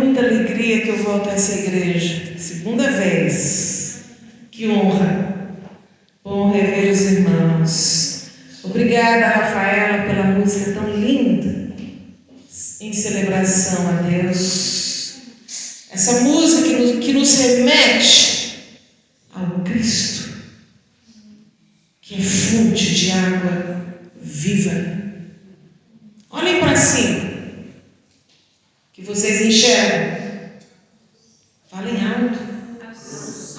muita alegria que eu volto a essa igreja. Segunda vez. Que honra. Bom rever os irmãos. Obrigada, Rafaela, pela música tão linda, em celebração a Deus. Essa música que nos remete ao Cristo, que é fonte de água viva. Olhem para cima, que vocês enxergam. Falem alto.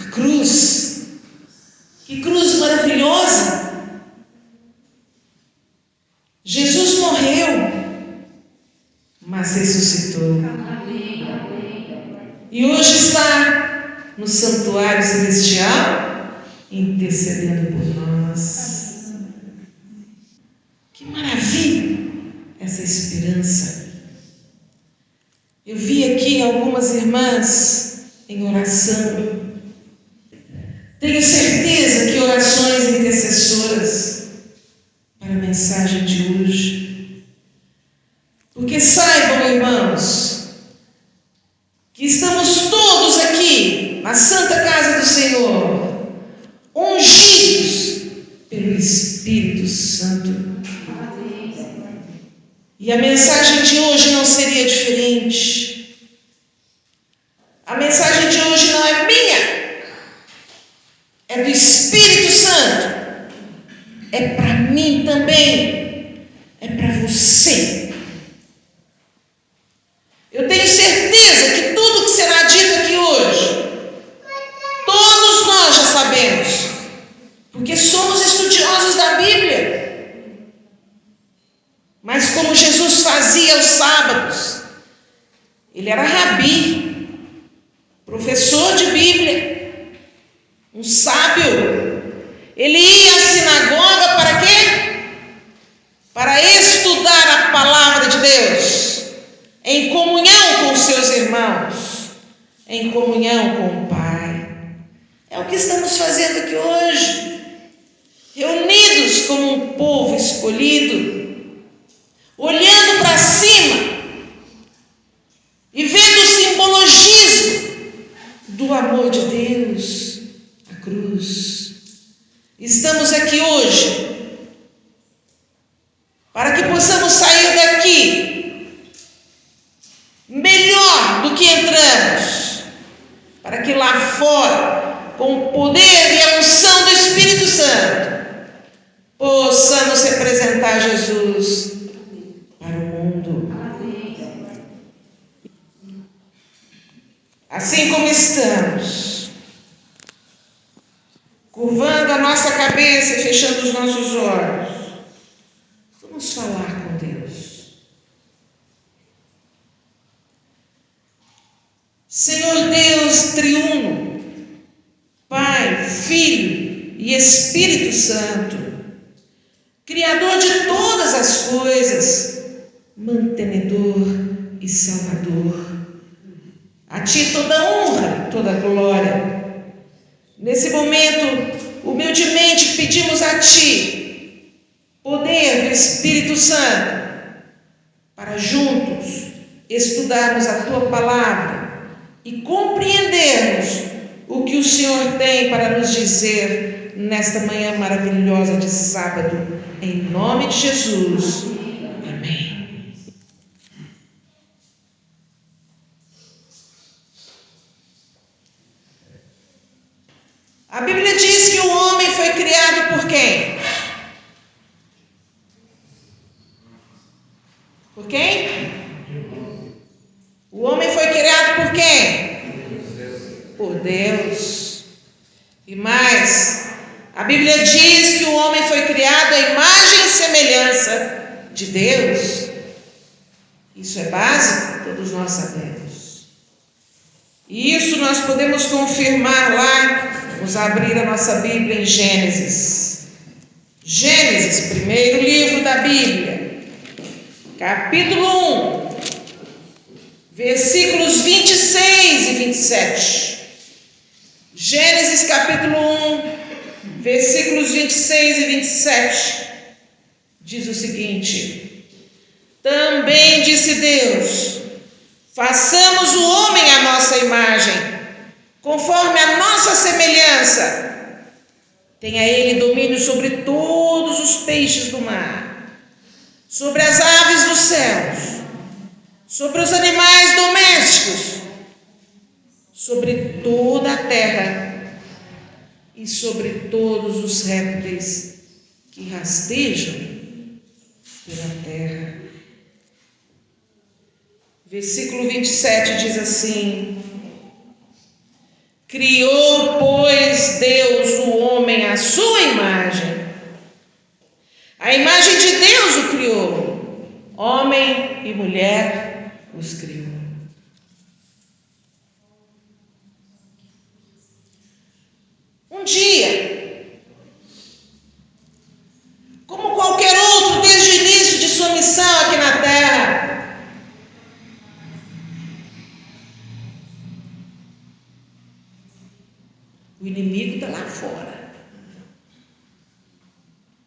A cruz. Que cruz maravilhosa. Jesus morreu, mas ressuscitou. E hoje está no santuário celestial, intercedendo por nós. Que maravilha essa esperança. Eu vi aqui algumas irmãs em oração. Tenho certeza que orações intercessoras para a mensagem de hoje. Porque saibam, irmãos, que estamos todos aqui na Santa Casa do Senhor, ungidos pelo Espírito Santo. E a mensagem de hoje não seria diferente. A mensagem de hoje não é minha, é do Espírito Santo. É para mim também, é para você. Eu tenho certeza que tudo que será dito aqui hoje, todos nós já sabemos, porque somos estudiosos da Bíblia. Mas como Jesus fazia aos sábados, ele era rabi, professor de Bíblia, um sábio. Ele ia à sinagoga para quê? Para estudar a palavra de Deus, em comunhão com os seus irmãos, em comunhão com o Pai. É o que estamos fazendo aqui hoje, reunidos como um povo escolhido, olhando para cima e vendo o simbologismo do amor de Deus, a cruz. Estamos aqui hoje para que possamos sair daqui melhor do que entramos, para que lá fora, com o poder e a unção do Espírito Santo, possamos representar Jesus para o mundo. Assim como estamos, curvando a nossa cabeça e fechando os nossos olhos, vamos falar com Deus. Senhor Deus triuno, Pai, Filho e Espírito Santo, Criador de todas as coisas, mantenedor e Salvador, a Ti toda honra, toda glória. Nesse momento, humildemente pedimos a Ti poder do Espírito Santo para juntos estudarmos a Tua palavra e compreendermos o que o Senhor tem para nos dizer nesta manhã maravilhosa de sábado, em nome de Jesus. Amém. A Bíblia diz que o homem foi criado por quem? Por quem? O homem foi criado por quem? Por Deus. E mais, a Bíblia diz que o homem foi criado à imagem e semelhança de Deus. Isso é básico, todos nós sabemos. E isso nós podemos confirmar lá. Vamos abrir a nossa Bíblia em Gênesis. Gênesis, primeiro livro da Bíblia, capítulo 1, versículos 26 e 27. Gênesis, capítulo 1, versículos 26 e 27. Diz o seguinte: Também disse Deus: façamos o conforme a nossa semelhança. Tenha ele domínio sobre todos os peixes do mar, sobre as aves dos céus, sobre os animais domésticos, sobre toda a terra e sobre todos os répteis que rastejam pela terra. Versículo 27 diz assim: criou, pois, Deus o homem à sua imagem. A imagem de Deus o criou, homem e mulher os criou. Um dia, como qualquer outro, desde o início de sua missão aqui na terra, o inimigo está lá fora.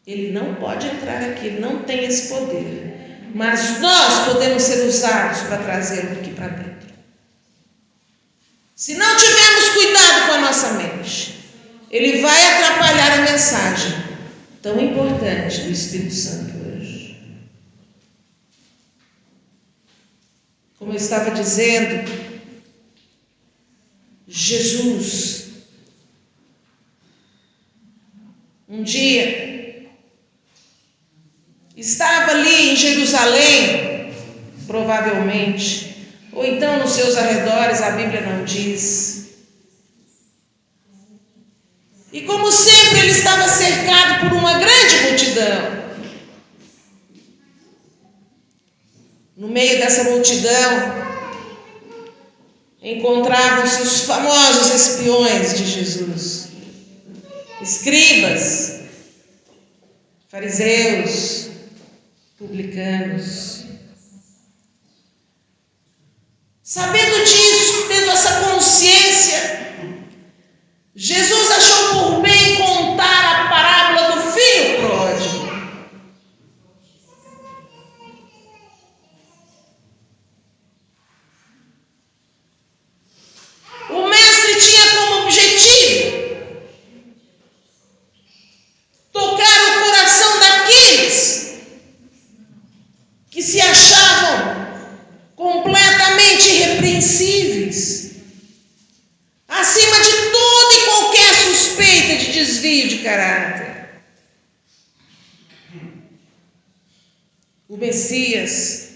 Ele não pode entrar aqui, ele não tem esse poder. Mas nós podemos ser usados para trazê-lo aqui para dentro. Se não tivermos cuidado com a nossa mente, ele vai atrapalhar a mensagem tão importante do Espírito Santo hoje. Como eu estava dizendo, Jesus, um dia, estava ali em Jerusalém, provavelmente, ou então nos seus arredores, a Bíblia não diz. E como sempre, ele estava cercado por uma grande multidão. No meio dessa multidão, encontravam-se os famosos espiões de Jesus, escribas, fariseus, publicanos. Sabendo disso, tendo essa consciência, Jesus achou por bem contar a parábola do filho pródigo. O mestre tinha como objetivo tocar o coração daqueles que se achavam completamente irrepreensíveis, acima de toda e qualquer suspeita de desvio de caráter. O Messias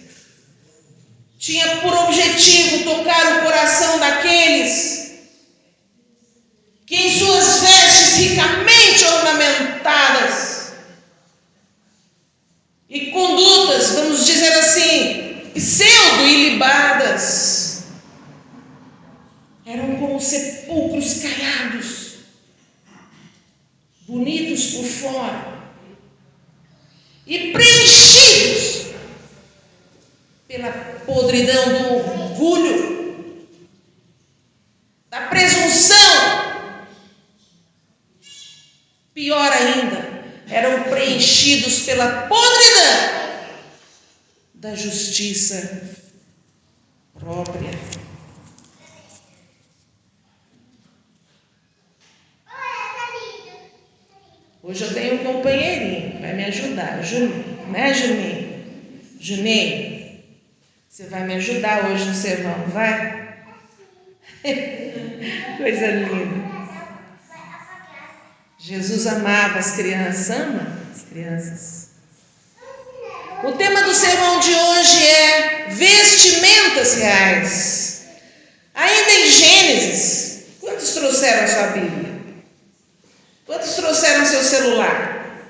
tinha por objetivo tocar o coração daqueles que em suas vestes ricamente ornamentadas e condutas, vamos dizer assim, pseudo-ilibadas, eram como sepulcros caiados, bonitos por fora e preenchidos pela podridão do orgulho, da presunção. Pior ainda, eram preenchidos pela podridão da justiça própria. Hoje eu tenho um companheirinho, vai me ajudar, Juninho, né, Juninho? Juninho, você vai me ajudar hoje no sermão, vai? Coisa linda. Jesus amava as crianças, ama as crianças. O tema do sermão de hoje é vestimentas reais. Ainda em Gênesis, quantos trouxeram sua Bíblia? Quantos trouxeram seu celular?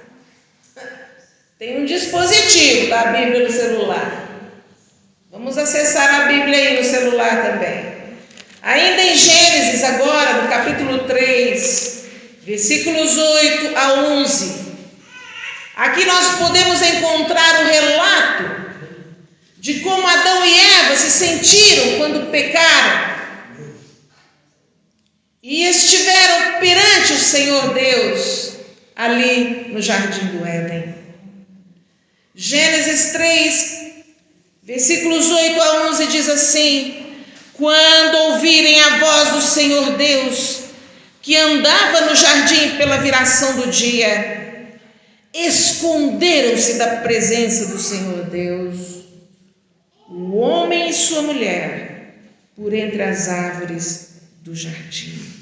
Tem um dispositivo da Bíblia no celular. Vamos acessar a Bíblia aí no celular também. Ainda em Gênesis, agora, no capítulo 3, versículos 8 a 11. Aqui nós podemos encontrar o relato de como Adão e Eva se sentiram quando pecaram e estiveram perante o Senhor Deus ali no jardim do Éden. Gênesis 3, versículos 8 a 11 diz assim: quando ouvirem a voz do Senhor Deus, que andava no jardim pela viração do dia, esconderam-se da presença do Senhor Deus, o homem e sua mulher, por entre as árvores do jardim.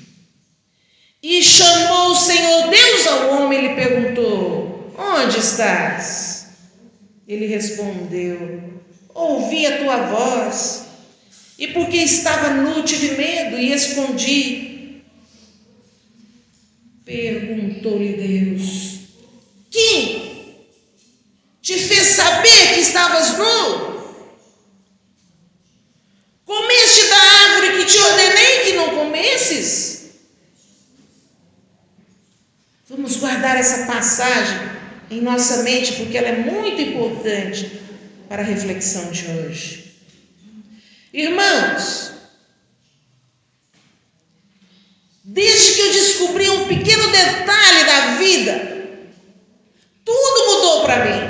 E chamou o Senhor Deus ao homem e lhe perguntou: onde estás? Ele respondeu: ouvi a tua voz, e porque estava nu tive medo e escondi. Perguntou-lhe Deus: quem te fez saber que estavas nu? Comeste da árvore que te ordenei que não comesses? Vamos guardar essa passagem em nossa mente, porque ela é muito importante para a reflexão de hoje. Irmãos, desde que eu descobri um pequeno detalhe da vida, tudo mudou para mim.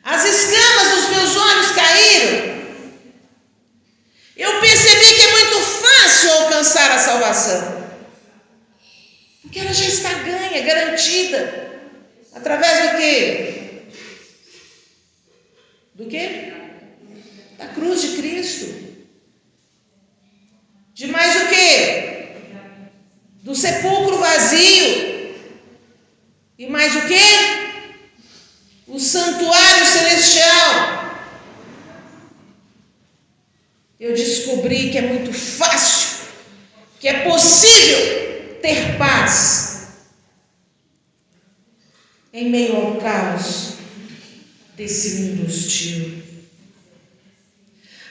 As escamas dos meus olhos caíram. Eu percebi que é muito fácil alcançar a salvação, porque ela já está ganha, garantida. Através do quê? Do quê? Da cruz de Cristo. De mais o quê? Do sepulcro vazio. E mais o quê? O santuário celestial. Eu descobri que é muito fácil, que é possível ter paz em meio ao caos desse mundo hostil.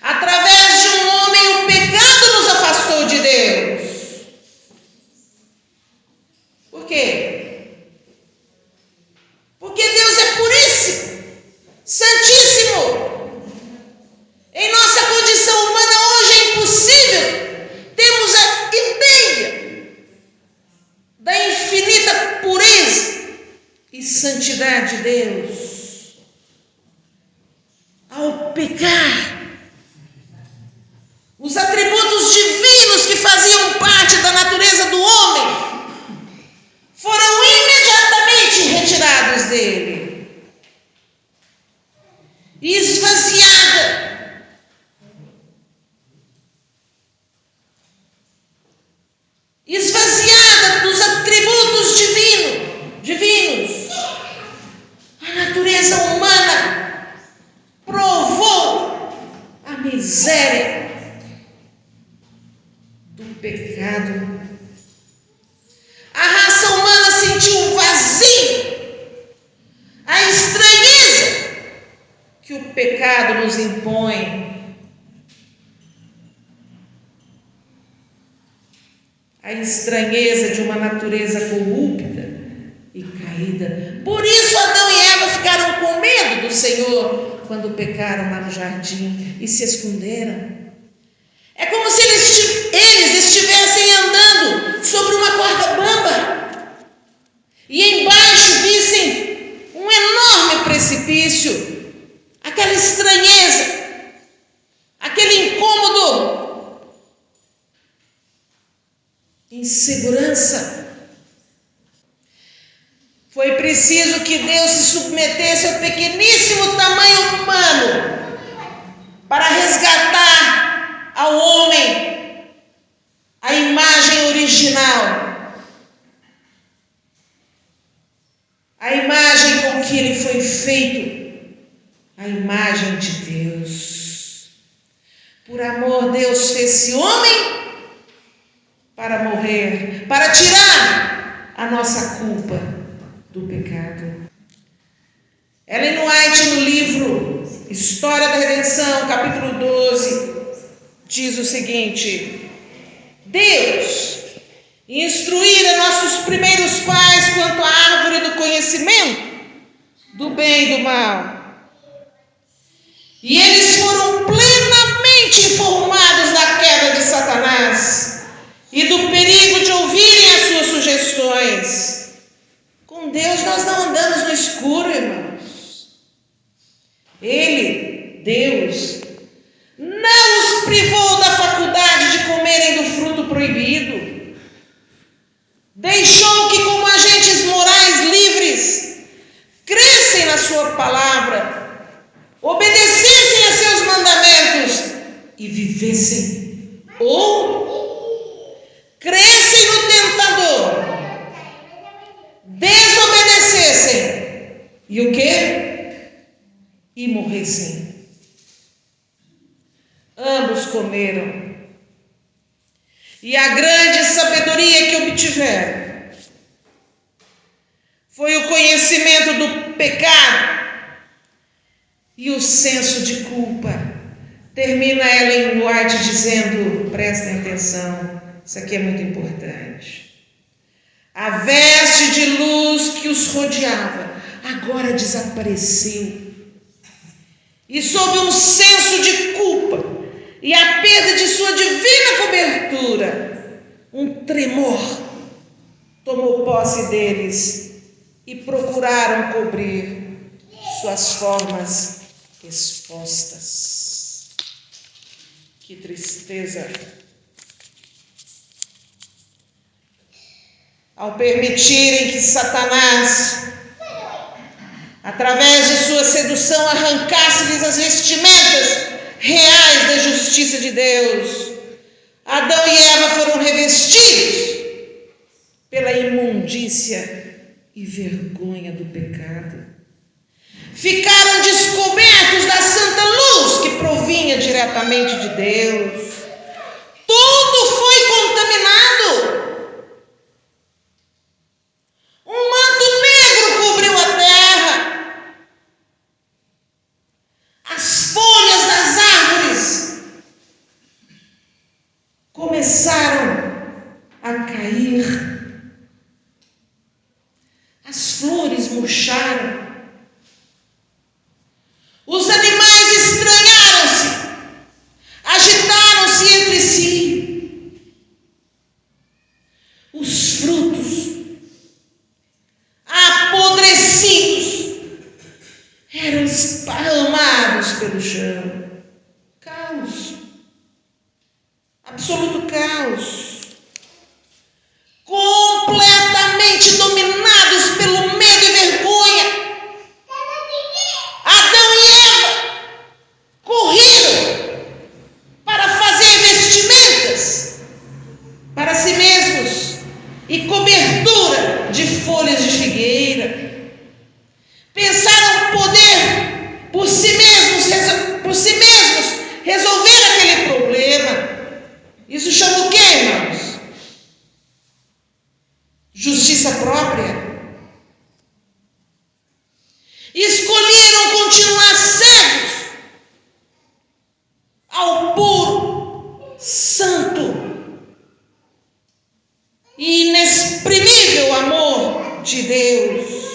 Através de um homem, o pecado nos afastou de Deus. Por quê? Porque Deus é puríssimo, santíssimo. Em nossa condição humana hoje é impossível termos a ideia da infinita pureza e santidade de Deus. Ao pecar, os atributos divinos que faziam parte da natureza do homem foram imediatamente retirados dele e esvaziada. Esvaziada dos atributos divinos. A natureza humana provou a miséria do pecado. A raça humana sentiu um vazio, a estranheza que o pecado nos impõe. A estranheza de uma natureza corrupta e caída. Por isso Adão e Eva ficaram com medo do Senhor quando pecaram lá no jardim e se esconderam. É como se eles estivessem andando sobre uma corda bamba e embaixo vissem um enorme precipício. Aquela estranheza, aquele incômodo, insegurança. Foi preciso que Deus se submetesse ao pequeníssimo tamanho humano para resgatar ao homem a imagem original, a imagem com que ele foi feito, a imagem de Deus. Por amor, Deus fez-se homem para morrer, para tirar a nossa culpa do pecado. Ellen White, no livro História da Redenção, capítulo 12, diz o seguinte: Deus instruíra nossos primeiros pais quanto à árvore do conhecimento do bem e do mal, e eles foram plenamente informados da queda de Satanás e do perigo de ouvirem as suas sugestões. Com Deus nós não andamos no escuro, irmãos. Ele, Deus, não os privou da faculdade de comerem do fruto proibido. Deixou que, como agentes morais livres, crescem na sua palavra, obedecessem a seus mandamentos e vivessem, ou crescem no tentador, desobedecessem e o quê? E morressem. Ambos comeram, e a grande sabedoria que obtiveram foi o conhecimento do pecado e o senso de culpa. Termina Ellen White dizendo, prestem atenção, isso aqui é muito importante: a veste de luz que os rodeava agora desapareceu, e sob um senso de culpa e a perda de sua divina cobertura, um tremor tomou posse deles e procuraram cobrir suas formas expostas. Que tristeza! Ao permitirem que Satanás, através de sua sedução, arrancasse-lhes as vestimentas reais da justiça de Deus, Adão e Eva foram revestidos pela imundícia e vergonha do pecado. Ficaram descobertos da santa luz que provinha diretamente de Deus. Tudo foi contaminado. Um manto negro cobriu a terra. As folhas das árvores começaram a cair. As flores murcharam. Os animais estranharam-se, agitaram-se entre si. Os frutos apodrecidos eram esparramados pelo chão. Caos, absoluto caos. Completamente dominados pelo medo e vergonha, Adão e Eva correram para fazer vestimentas para si mesmos e cobertura de folhas de figueira. Pensaram poder por si mesmos resolver aquele problema. Isso chama o quê, irmãos? Justiça própria. Escolheram continuar cegos ao puro, santo e inexprimível amor de Deus.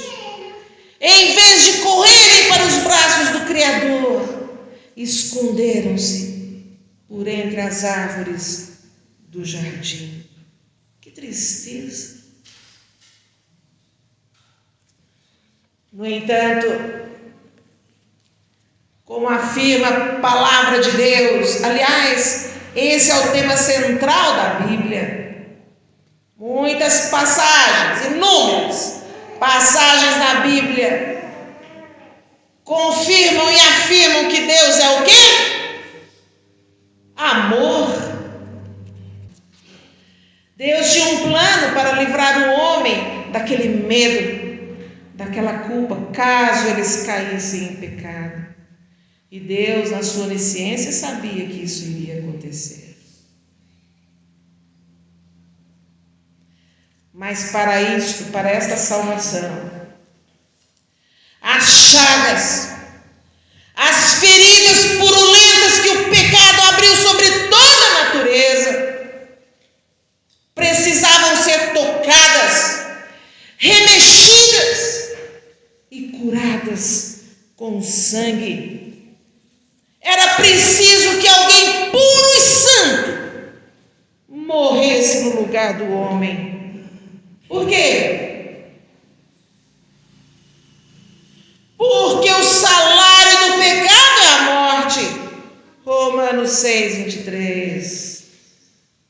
Em vez de correrem para os braços do Criador, esconderam-se por entre as árvores do jardim. Que tristeza! No entanto, como afirma a palavra de Deus, aliás, esse é o tema central da Bíblia. Muitas passagens, inúmeras passagens na Bíblia confirmam e afirmam que Deus é o quê? Amor. Deus tinha um plano para livrar o homem daquele medo, daquela culpa, caso eles caíssem em pecado. E Deus, na sua onisciência, sabia que isso iria acontecer. Mas para isto, para esta salvação, as chagas, as feridas purulentas que o pecado abriu sobre toda a natureza, precisavam ser tocadas, remexidas e curadas com sangue. Era preciso que alguém puro e santo morresse no lugar do homem. Por quê? Porque o salário do pecado é a morte. Romanos Romanos 6:23.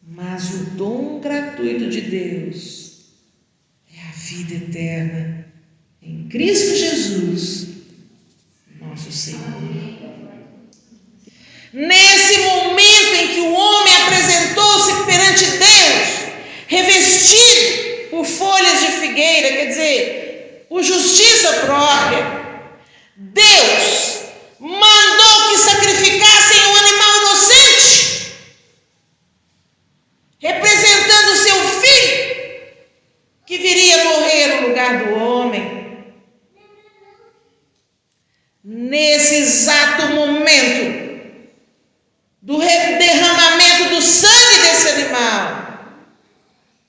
Mas o dom gratuito de Deus é a vida eterna em Cristo Jesus, nosso Senhor. Nesse momento em que o homem apresentou-se perante Deus, revestido por folhas de figueira, quer dizer, por justiça própria, Deus mandou que sacrificassem um animal inocente, representando o seu filho, que viria morrer no lugar do homem. Nesse exato momento do derramamento do sangue desse animal,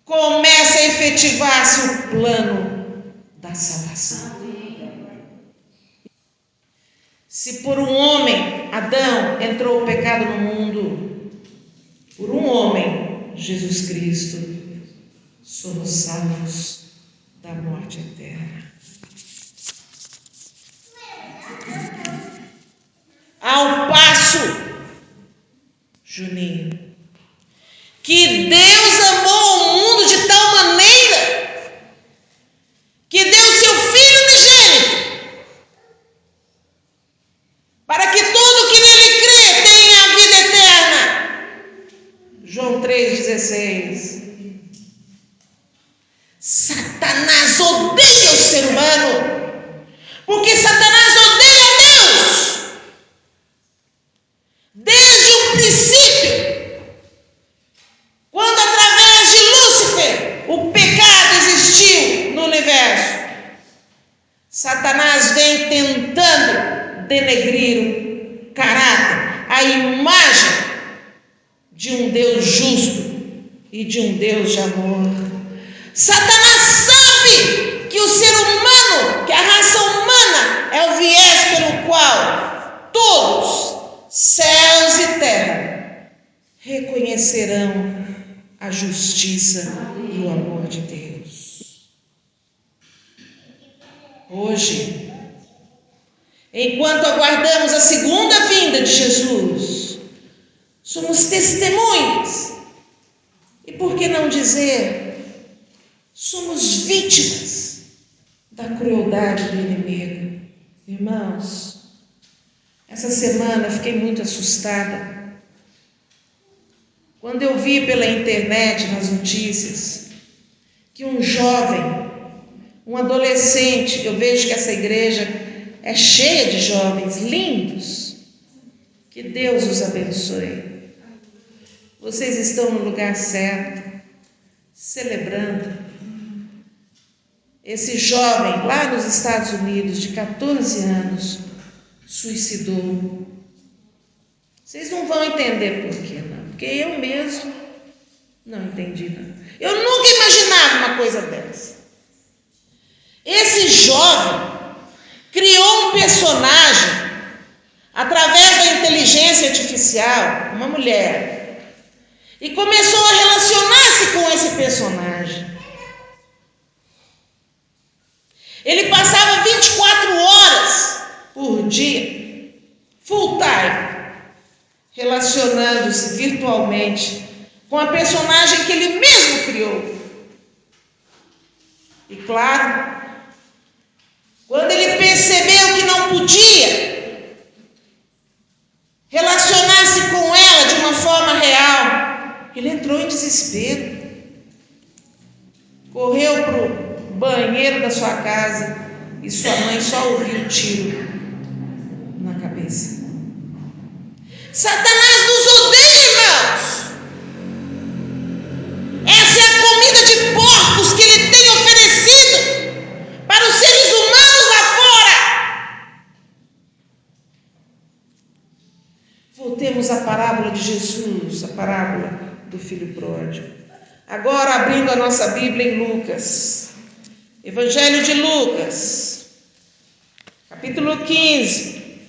começa a efetivar-se o plano da salvação. Se por um homem, Adão, entrou o pecado no mundo, por um homem, Jesus Cristo, somos salvos da morte eterna. Ao passo, Juninho, que Deus amou o mundo de tal maneira que deu seu Filho unigênito, para que todo que nele crê tenha a vida eterna. João 3,16. Satanás odeia o ser humano, porque Satanás odeia Deus. Desde o princípio, quando através de Lúcifer o pecado existiu no universo, Satanás vem tentando denegrir o caráter, a imagem de um Deus justo e de um Deus de amor. Satanás sabe que o ser humano, que a raça humana é o viés pelo qual todos, céus e terra, reconhecerão a justiça e o amor de Deus. Hoje, enquanto aguardamos a segunda vinda de Jesus, somos testemunhas, e por que não dizer, somos vítimas da crueldade do inimigo. Irmãos, essa semana eu fiquei muito assustada quando eu vi pela internet, nas notícias, que um jovem, um adolescente, eu vejo que essa igreja é cheia de jovens lindos, que Deus os abençoe. Vocês estão no lugar certo, celebrando. Esse jovem lá nos Estados Unidos, de 14 anos, suicidou. Vocês não vão entender por quê, não. Porque eu mesmo não entendi, não. Eu nunca imaginava uma coisa dessa. Esse jovem criou um personagem através da inteligência artificial, uma mulher, e começou a relacionar-se com esse personagem. Ele passava 24 horas por dia, full time, relacionando-se virtualmente com a personagem que ele mesmo criou. E claro, quando ele percebeu que não podia relacionar-se com ela de uma forma real, ele entrou em desespero. Correu para o banheiro da sua casa e sua mãe só ouviu o tiro na cabeça. Satanás nos odeia, irmãos. Essa é a comida de porcos que ele tem oferecido para os seres humanos lá fora. Voltemos à parábola de Jesus, a parábola do filho pródigo. Agora abrindo a nossa Bíblia em Lucas, Evangelho de Lucas, capítulo 15,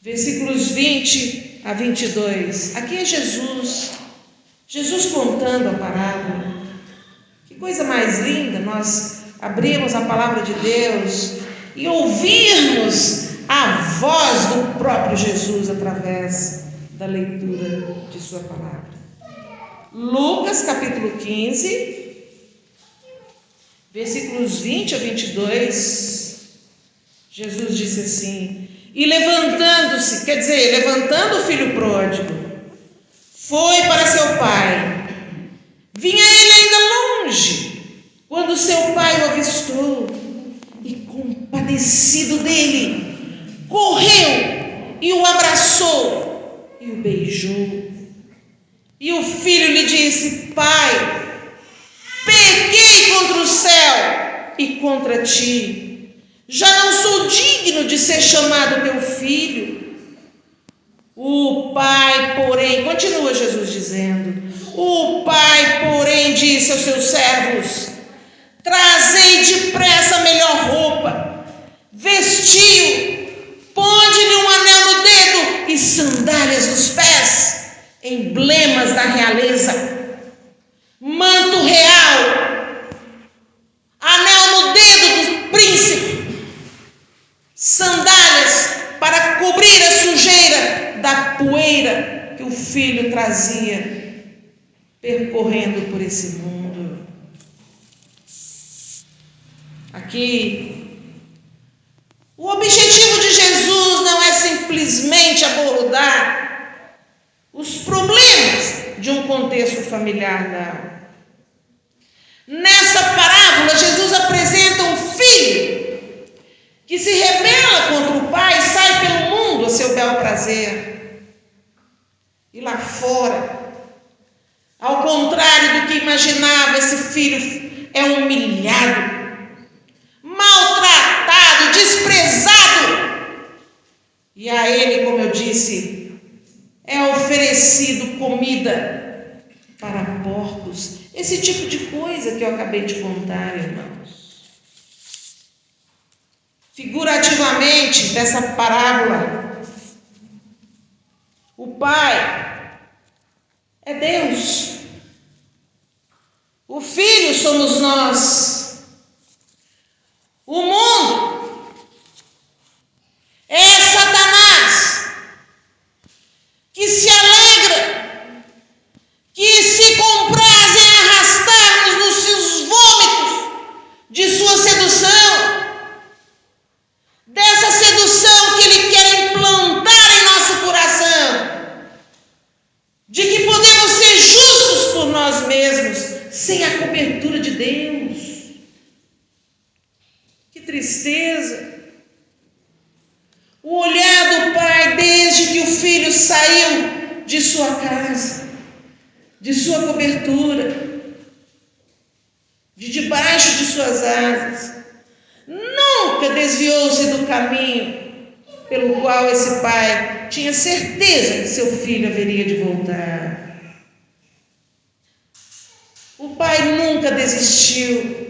versículos 20 a 22. Aqui é Jesus contando a parábola. Que coisa mais linda nós abrirmos a palavra de Deus e ouvirmos a voz do próprio Jesus através da leitura de sua palavra. Lucas capítulo 15, versículos 20 a 22, Jesus disse assim: e levantando-se, levantando o filho pródigo, foi para seu pai. Vinha ele ainda longe, quando seu pai o avistou, e compadecido dele, correu e o abraçou e o beijou. E o filho lhe disse: pai, pequei contra o céu e contra ti, já não sou digno de ser chamado teu filho. O pai, porém, continua Jesus dizendo, o pai, porém, disse aos seus servos: trazei depressa a melhor roupa, vestiu, ponde-lhe um anel no dedo e sandálias nos pés, emblemas da realeza, manto real, anel no dedo do príncipe, sandálias para cobrir a sujeira da poeira que o filho trazia percorrendo por esse mundo. Aqui, o objetivo de Jesus não é simplesmente abordar os problemas de um contexto familiar, não. Nessa parábola, Jesus apresenta um filho que se rebela contra o pai e sai pelo mundo a seu bel prazer. E lá fora, ao contrário do que imaginava, esse filho é humilhado, maltratado, desprezado. E a ele, como eu disse, é oferecido comida para porcos. Esse tipo de coisa que eu acabei de contar, irmãos. Figurativamente, dessa parábola, o pai é Deus. O filho somos nós. O mundo é Satanás, que se alegra, que se compraz em arrastar-nos nos seus vômitos de sua sedução, dessa sedução que ele quer implantar em nosso coração, de que podemos ser justos por nós mesmos, sem a cobertura de Deus. Que tristeza! O olhar do pai desde que o filho saiu de sua casa, de sua cobertura, de debaixo de suas asas, nunca desviou-se do caminho pelo qual esse pai tinha certeza que seu filho haveria de voltar. O pai nunca desistiu.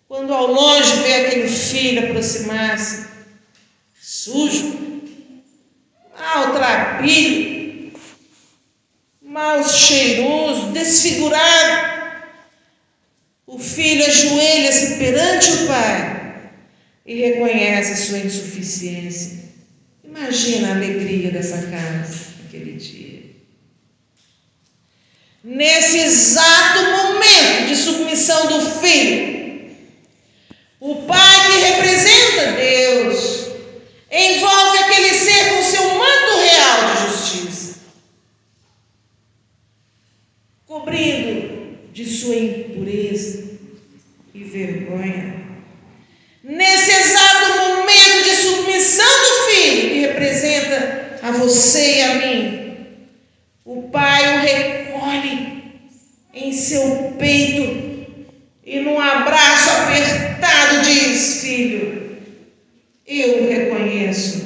Quando ao longe vê aquele filho aproximar-se, sujo, maltrapilho, mal cheiroso, desfigurado, o filho ajoelha-se perante o pai e reconhece sua insuficiência. Imagina a alegria dessa casa naquele dia. Nesse exato momento de submissão do filho, o pai, que representa Deus, envolve aquele ser com seu manto real de justiça, cobrindo de sua impureza e vergonha. Nesse exato momento de submissão do filho, que representa a você e a mim, o pai o recolhe em seu peito e num abraço apertado diz: filho, eu o reconheço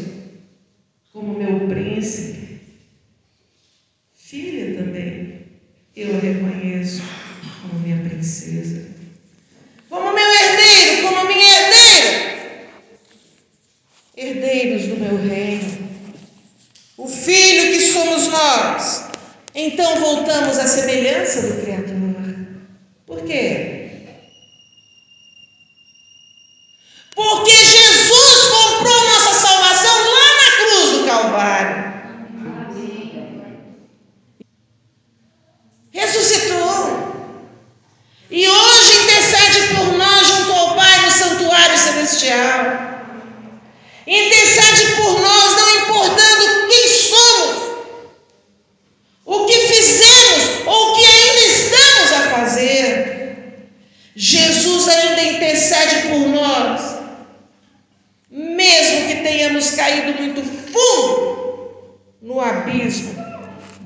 como meu príncipe. Filha também, eu a reconheço como minha princesa, como meu herdeiro, como minha herdeira, herdeiros do meu reino. O filho que somos nós, então voltamos à semelhança do Criador. Por quê? Porque Jesus comprou nossa salvação lá na cruz do Calvário.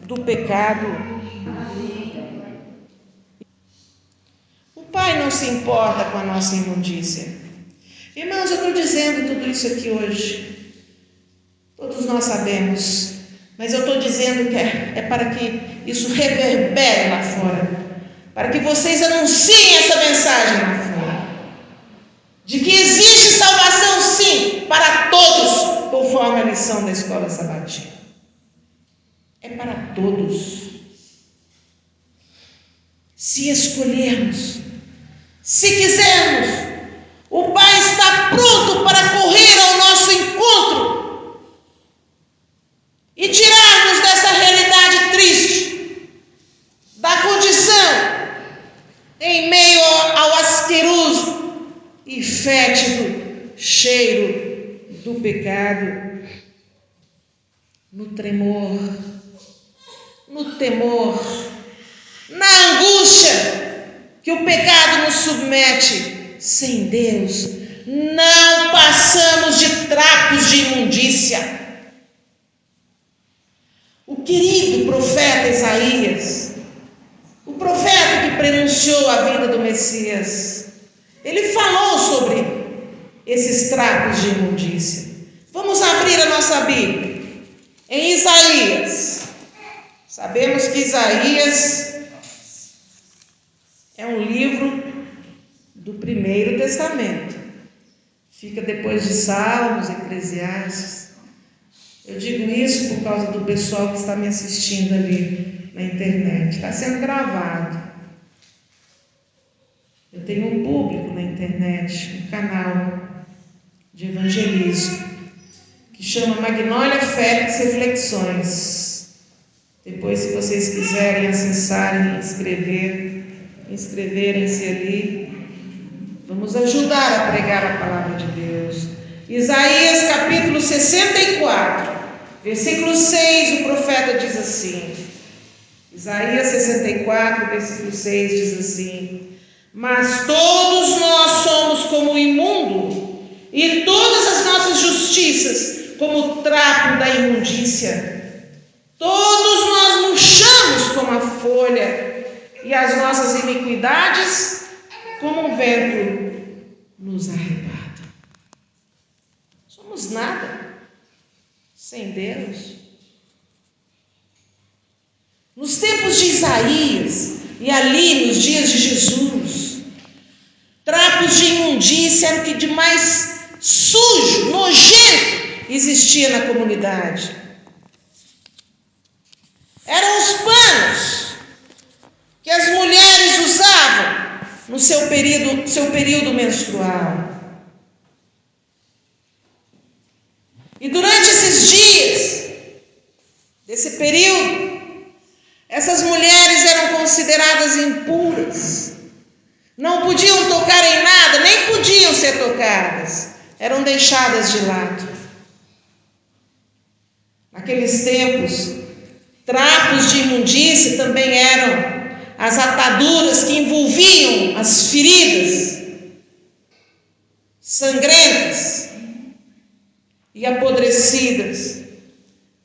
do pecado. O Pai não se importa com a nossa imundícia. Irmãos, eu estou dizendo tudo isso aqui hoje. Todos nós sabemos. Mas eu estou dizendo que é para que isso reverbere lá fora. Para que vocês anunciem essa mensagem lá fora. De que existe salvação sim, para todos, conforme a lição da escola sabatina. É para todos. Se escolhermos, se quisermos, o Pai está pronto para correr ao nosso encontro e tirar-nos dessa realidade triste, da condição em meio ao asqueroso e fétido cheiro do pecado, no tremor, no temor, na angústia que o pecado nos submete. Sem Deus, não passamos de trapos de imundícia. O querido profeta Isaías, o profeta que prenunciou a vinda do Messias, ele falou sobre esses trapos de imundícia. Vamos abrir a nossa Bíblia em Isaías. Sabemos que Isaías é um livro do Primeiro Testamento. Fica depois de Salmos, Eclesiastes. Eu digo isso por causa do pessoal que está me assistindo ali na internet. Está sendo gravado. Eu tenho um público na internet, um canal de evangelismo, que chama Magnólia Félix Reflexões. Depois, se vocês quiserem acessarem e inscreverem-se ali, vamos ajudar a pregar a palavra de Deus. Isaías capítulo 64, versículo 6, o profeta diz assim. Isaías 64, versículo 6 diz assim: mas todos nós somos como o imundo, e todas as nossas justiças como o trapo da imundícia. Todos nós murchamos como a folha, e as nossas iniquidades como um vento nos arrebata. Somos nada sem Deus. Nos tempos de Isaías e ali nos dias de Jesus, trapos de imundícia eram o que de mais sujo, nojento existia na comunidade. Eram os panos que as mulheres usavam no seu período menstrual. E durante esses dias, desse período, essas mulheres eram consideradas impuras. Não podiam tocar em nada, nem podiam ser tocadas. Eram deixadas de lado. Naqueles tempos, trapos de imundícia também eram as ataduras que envolviam as feridas sangrentas e apodrecidas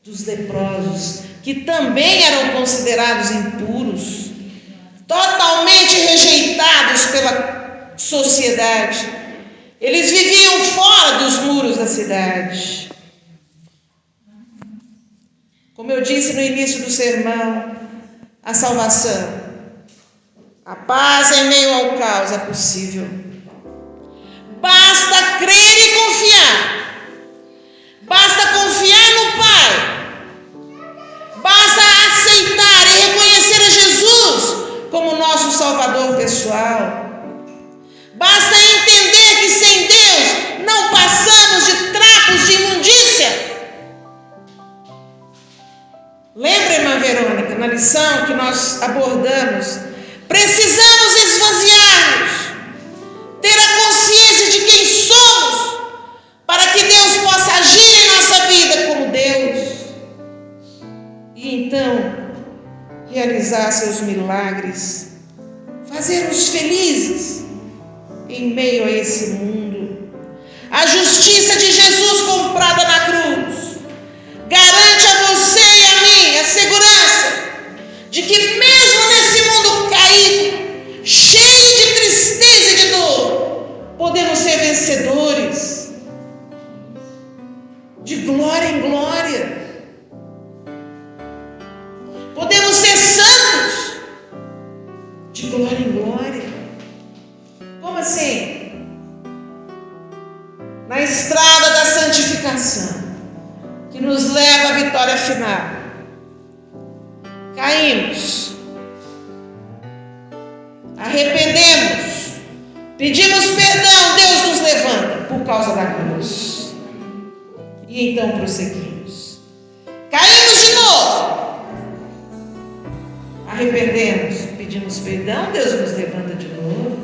dos leprosos, que também eram considerados impuros, totalmente rejeitados pela sociedade. Eles viviam fora dos muros da cidade. Como eu disse no início do sermão, a salvação, a paz em meio ao caos é possível. Basta crer e confiar. Basta confiar no Pai. Basta aceitar e reconhecer a Jesus como nosso Salvador pessoal. Basta entender que sem Deus não passamos de trapos de imundícia. Lembra, irmã Verônica, na lição que nós abordamos, precisamos esvaziar-nos, ter a consciência de quem somos, para que Deus possa agir em nossa vida como Deus, e então realizar seus milagres, fazer-nos felizes em meio a esse mundo. A justiça de Jesus comprada na cruz garante a você e a mim a segurança glória em glória. Como assim? Na estrada da santificação, que nos leva à vitória final, caímos, arrependemos, pedimos perdão, Deus nos levanta por causa da cruz. E então prosseguimos. Caímos de novo, arrependemos, pedimos perdão, Deus nos levanta de novo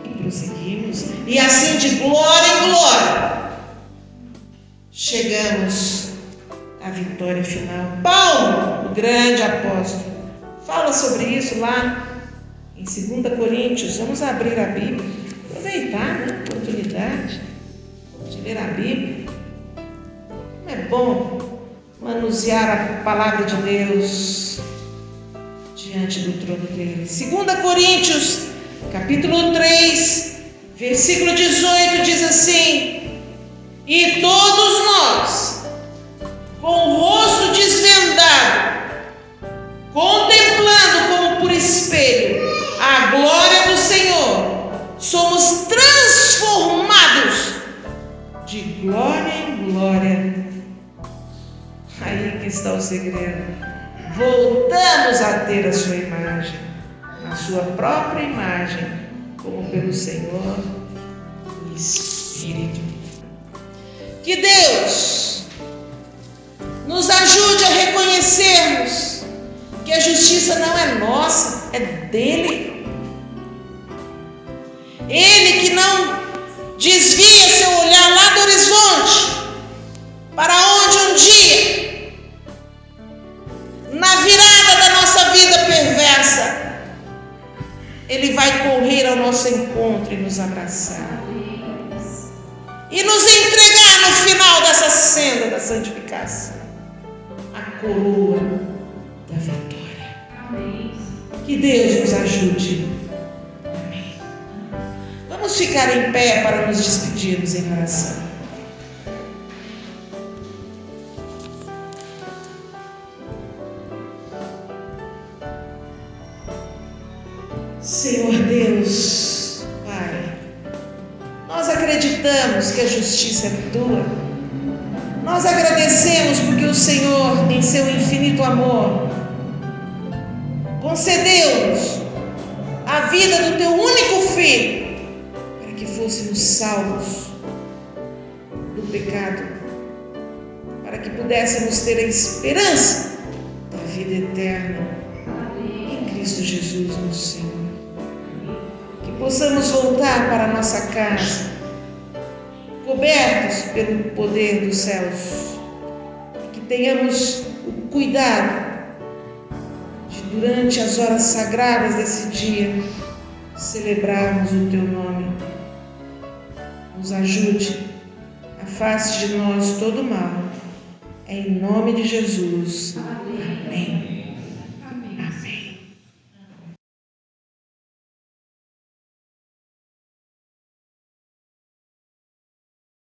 e prosseguimos. E assim de glória em glória chegamos à vitória final. Paulo, o grande apóstolo, fala sobre isso lá em 2 Coríntios. Vamos abrir a Bíblia, aproveitar, né, a oportunidade de ler a Bíblia. É bom manusear a palavra de Deus diante do trono dele. 2 Coríntios, capítulo 3, versículo 18, diz assim: e todos nós, com o rosto desvendado, contemplando como por espelho a glória do Senhor, somos transformados de glória em glória. Aí que está o segredo. Voltamos a ter a sua imagem, a sua própria imagem, como pelo Senhor o Espírito. Que Deus nos ajude a reconhecermos que a justiça não é nossa, é dele. Ele que não desvia seu olhar lá do horizonte, para onde um dia, na virada da nossa vida perversa, Ele vai correr ao nosso encontro e nos abraçar e nos entregar no final dessa senda da santificação a coroa da vitória. Que Deus nos ajude. Amém. Vamos ficar em pé para nos despedirmos em oração. Senhor Deus, Pai, nós acreditamos que a justiça é tua. Nós agradecemos porque o Senhor, em seu infinito amor, concedeu-nos a vida do teu único Filho, para que fôssemos salvos do pecado, para que pudéssemos ter a esperança da vida eterna em Cristo Jesus, nosso Senhor. Que possamos voltar para a nossa casa, cobertos pelo poder dos céus, e que tenhamos o cuidado de, durante as horas sagradas desse dia, celebrarmos o teu nome. Nos ajude, afaste de nós todo o mal, em nome de Jesus. Amém.